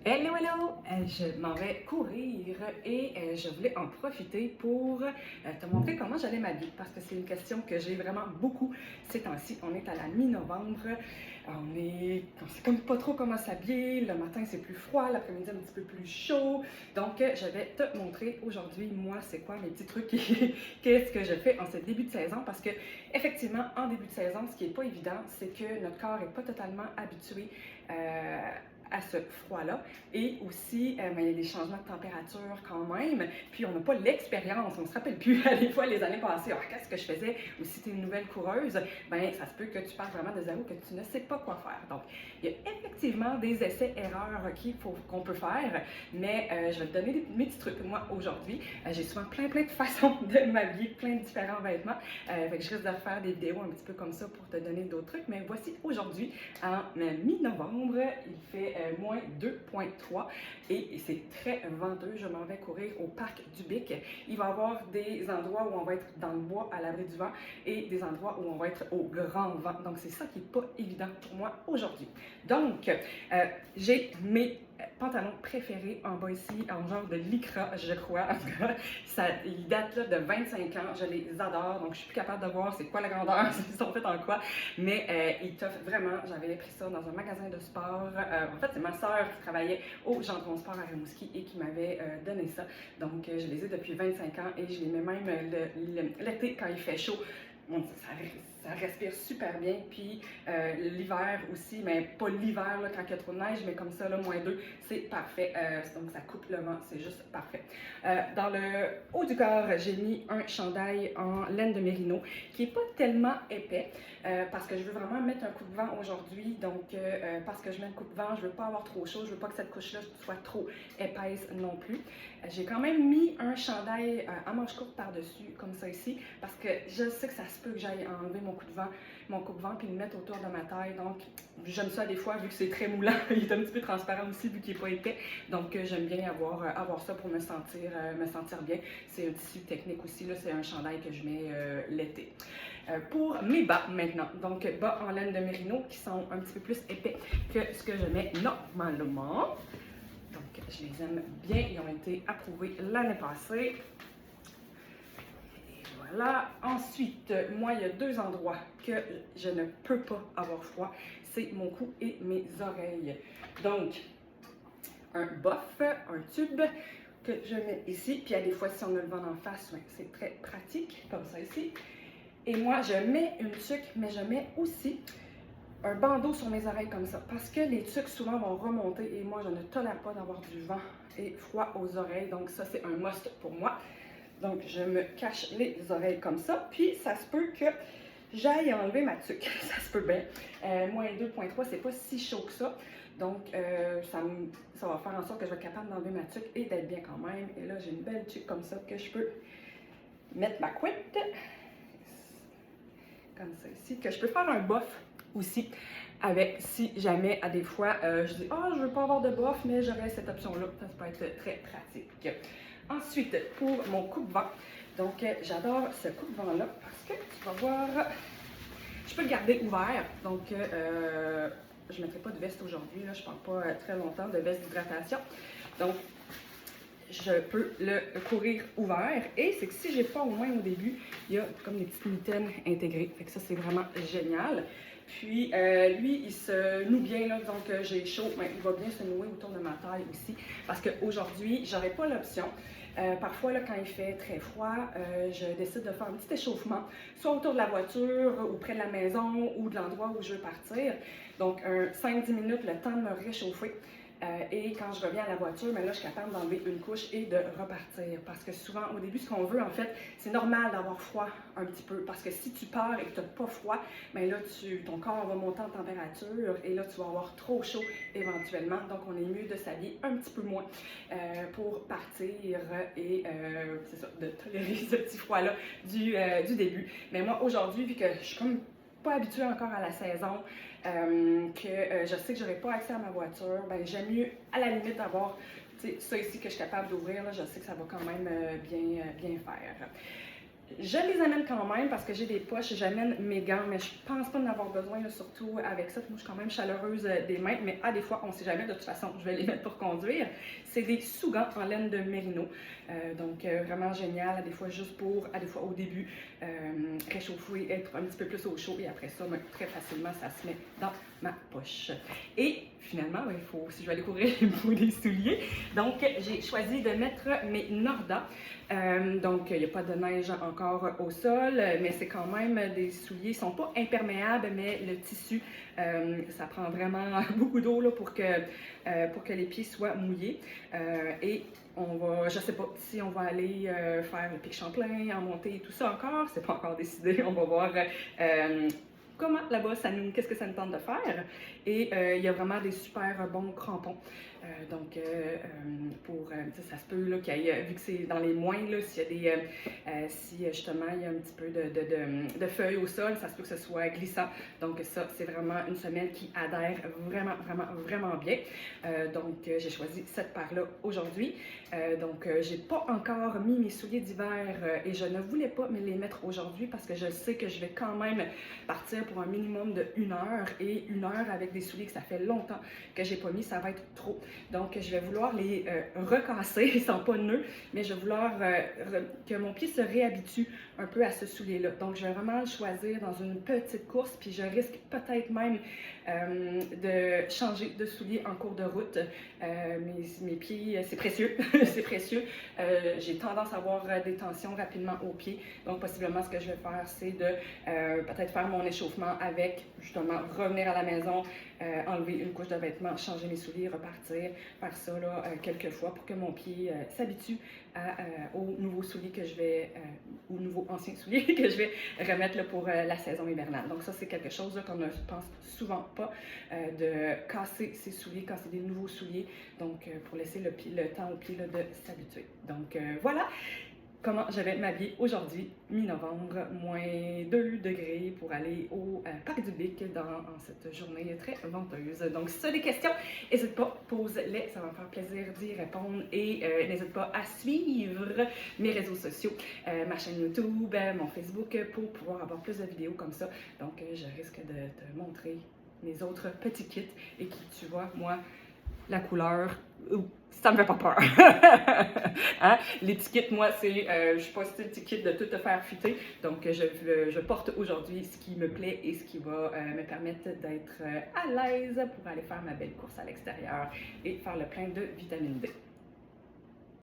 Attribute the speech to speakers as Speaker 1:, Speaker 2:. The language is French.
Speaker 1: Hello, hello! Je m'en vais courir et je voulais en profiter pour te montrer comment j'allais m'habiller parce que c'est une question que j'ai vraiment beaucoup ces temps-ci. On est à la mi-novembre, on sait comme pas trop comment s'habiller. Le matin c'est plus froid, l'après-midi un petit peu plus chaud. Donc je vais te montrer aujourd'hui, moi, c'est quoi mes petits trucs et qu'est-ce que je fais en ce début de saison parce que effectivement, en début de saison, ce qui n'est pas évident, c'est que notre corps n'est pas totalement habitué à ce froid-là. Et aussi, il y a des changements de température quand même. Puis on n'a pas l'expérience, on ne se rappelle plus à des fois les années passées, alors qu'est-ce que je faisais? Ou si tu es une nouvelle coureuse, ben ça se peut que tu partes vraiment de zéro, que tu ne sais pas quoi faire. Donc, il y a effectivement des essais-erreurs qu'on peut faire, mais je vais te donner mes petits trucs. Moi, aujourd'hui, j'ai souvent plein de façons de m'habiller, plein de différents vêtements. Fait que je risque de faire des vidéos un petit peu comme ça pour te donner d'autres trucs. Mais voici aujourd'hui, en mi-novembre, il fait moins 2,3 et c'est très venteux. Je m'en vais courir au parc du Bic. Il va y avoir des endroits où on va être dans le bois à l'abri du vent et des endroits où on va être au grand vent. Donc c'est ça qui n'est pas évident pour moi aujourd'hui. Donc j'ai mes pantalons préférés en bas ici, en genre de lycra, je crois. En tout cas, ils datent là, de 25 ans. Je les adore. Donc, je suis plus capable de voir c'est quoi la grandeur, ils sont faits en quoi. Mais ils t'offrent vraiment. J'avais pris ça dans un magasin de sport. En fait, c'est ma soeur qui travaillait au Gendron Sport à Rimouski et qui m'avait donné ça. Donc, je les ai depuis 25 ans et je les mets même l'été quand il fait chaud. Bon, ça respire super bien. Puis l'hiver aussi, mais pas l'hiver quand il y a trop de neige, mais comme ça, là, moins 2, c'est parfait. Donc ça coupe le vent, c'est juste parfait. Dans le haut du corps, j'ai mis un chandail en laine de mérino qui n'est pas tellement épais parce que je veux vraiment mettre un coup de vent aujourd'hui. Donc parce que je mets un coup de vent, je veux pas avoir trop chaud, je veux pas que cette couche-là soit trop épaisse non plus. J'ai quand même mis un chandail à manches courtes par-dessus, comme ça ici, parce que je sais que ça se peut que j'aille enlever mon coupe-vent, puis le mettre autour de ma taille. Donc, j'aime ça des fois, vu que c'est très moulant. Il est un petit peu transparent aussi, vu qu'il n'est pas épais. Donc, j'aime bien avoir ça pour me sentir bien. C'est un tissu technique aussi, là, c'est un chandail que je mets l'été. Pour mes bas maintenant, donc bas en laine de mérino qui sont un petit peu plus épais que ce que je mets normalement. Donc, je les aime bien. Ils ont été approuvés l'année passée. Et voilà. Ensuite, moi, il y a deux endroits que je ne peux pas avoir froid. C'est mon cou et mes oreilles. Donc, un boff, un tube que je mets ici. Puis, il y a des fois, si on a le vent en face, c'est très pratique, comme ça ici. Et moi, je mets une tuque, mais je mets aussi un bandeau sur mes oreilles comme ça, parce que les tuques souvent vont remonter et moi je ne tolère pas d'avoir du vent et froid aux oreilles, donc ça c'est un must pour moi. Donc je me cache les oreilles comme ça, puis ça se peut que j'aille enlever ma tuque, ça se peut bien. Moins 2,3, c'est pas si chaud que ça, donc ça va faire en sorte que je vais être capable d'enlever ma tuque et d'être bien quand même. Et là j'ai une belle tuque comme ça que je peux mettre ma couette, comme ça ici, que je peux faire un boff aussi avec, si jamais à des fois je dis je veux pas avoir de boff, mais j'aurais cette option là, ça peut être très pratique. Ensuite, pour mon coupe-vent, donc j'adore ce coupe-vent là parce que tu vas voir, je peux le garder ouvert, donc je ne mettrai pas de veste aujourd'hui, là, je ne parle pas très longtemps de veste d'hydratation, donc je peux le courir ouvert. Et c'est que si j'ai pas au moins au début, il y a comme des petites mitaines intégrées. Fait que ça, c'est vraiment génial. Puis, lui, il se noue bien, là, donc j'ai chaud, mais il va bien se nouer autour de ma taille aussi. Parce qu'aujourd'hui, j'aurais pas l'option. Parfois, là, quand il fait très froid, je décide de faire un petit échauffement, soit autour de la voiture, ou près de la maison, ou de l'endroit où je veux partir. Donc, 5-10 minutes, le temps de me réchauffer. Et quand je reviens à la voiture, là, je suis capable d'enlever une couche et de repartir. Parce que souvent, au début, ce qu'on veut, en fait, c'est normal d'avoir froid un petit peu. Parce que si tu pars et que tu n'as pas froid, là, ton corps va monter en température et là, tu vas avoir trop chaud éventuellement. Donc, on est mieux de s'habiller un petit peu moins pour partir et, c'est ça, de tolérer ce petit froid-là du début. Mais moi, aujourd'hui, vu que je suis comme pas habituée encore à la saison, je sais que j'aurai pas accès à ma voiture, j'aime mieux à la limite avoir ça ici que je suis capable d'ouvrir, je sais que ça va quand même bien faire. Je les amène quand même parce que j'ai des poches, j'amène mes gants, mais je pense pas en avoir besoin, là, surtout avec ça. Moi, je suis quand même chaleureuse des mains, mais des fois, on sait jamais, de toute façon, je vais les mettre pour conduire. C'est des sous-gants en laine de mérino, donc vraiment génial, des fois juste pour, des fois au début, réchauffer, être un petit peu plus au chaud, et après ça, très facilement, ça se met dans ma poche. Et finalement, il faut, si je vais aller courir, il me faut des souliers. Donc, j'ai choisi de mettre mes Norda. Donc, il n'y a pas de neige encore au sol, mais c'est quand même des souliers, ils ne sont pas imperméables, mais le tissu, ça prend vraiment beaucoup d'eau pour que les pieds soient mouillés. Et on va, je ne sais pas si on va aller faire le pic Champlain, en montée et tout ça encore, c'est pas encore décidé, on va voir comment là-bas, qu'est-ce que ça nous tente de faire. Et il y a vraiment des super bons crampons. Ça se peut là, vu que c'est dans les moins, là, s'il y a si justement il y a un petit peu de feuilles au sol, ça se peut que ce soit glissant. Donc ça, c'est vraiment une semelle qui adhère vraiment, vraiment, vraiment bien. J'ai choisi cette paire-là aujourd'hui. J'ai pas encore mis mes souliers d'hiver et je ne voulais pas me les mettre aujourd'hui parce que je sais que je vais quand même partir pour un minimum de 1 heure, et 1 heure avec des souliers que ça fait longtemps que j'ai pas mis, ça va être trop. Donc, je vais vouloir les recasser, ils sont pas nœuds, mais je vais vouloir que mon pied se réhabitue un peu à ce soulier-là. Donc, je vais vraiment le choisir dans une petite course, puis je risque peut-être même de changer de soulier en cours de route. Mes pieds, c'est précieux, c'est précieux. J'ai tendance à avoir des tensions rapidement aux pieds, donc possiblement ce que je vais faire, c'est de peut-être faire mon échauffement avec, justement, revenir à la maison, enlever une couche de vêtements, changer mes souliers, repartir, faire ça là, quelques fois pour que mon pied s'habitue aux nouveaux souliers que je vais, aux nouveaux anciens souliers que je vais remettre là, pour la saison hivernale. Donc ça, c'est quelque chose qu'on ne pense souvent pas, de casser ses souliers, casser des nouveaux souliers, donc pour laisser le temps au pied là, de s'habituer. Donc voilà comment je vais m'habiller aujourd'hui, mi-novembre, moins 2 degrés pour aller au Parc du Bic en cette journée très venteuse. Donc, si tu as des questions, n'hésite pas, pose-les, ça va me faire plaisir d'y répondre, et n'hésite pas à suivre mes réseaux sociaux, ma chaîne YouTube, mon Facebook, pour pouvoir avoir plus de vidéos comme ça. Donc, je risque de te montrer mes autres petits kits et qui, tu vois, moi, la couleur, ça me fait pas peur. Hein? L'étiquette, moi, c'est, je suis pas cette étiquette de tout te faire fuiter. Donc, je porte aujourd'hui ce qui me plaît et ce qui va me permettre d'être à l'aise pour aller faire ma belle course à l'extérieur et faire le plein de vitamine D.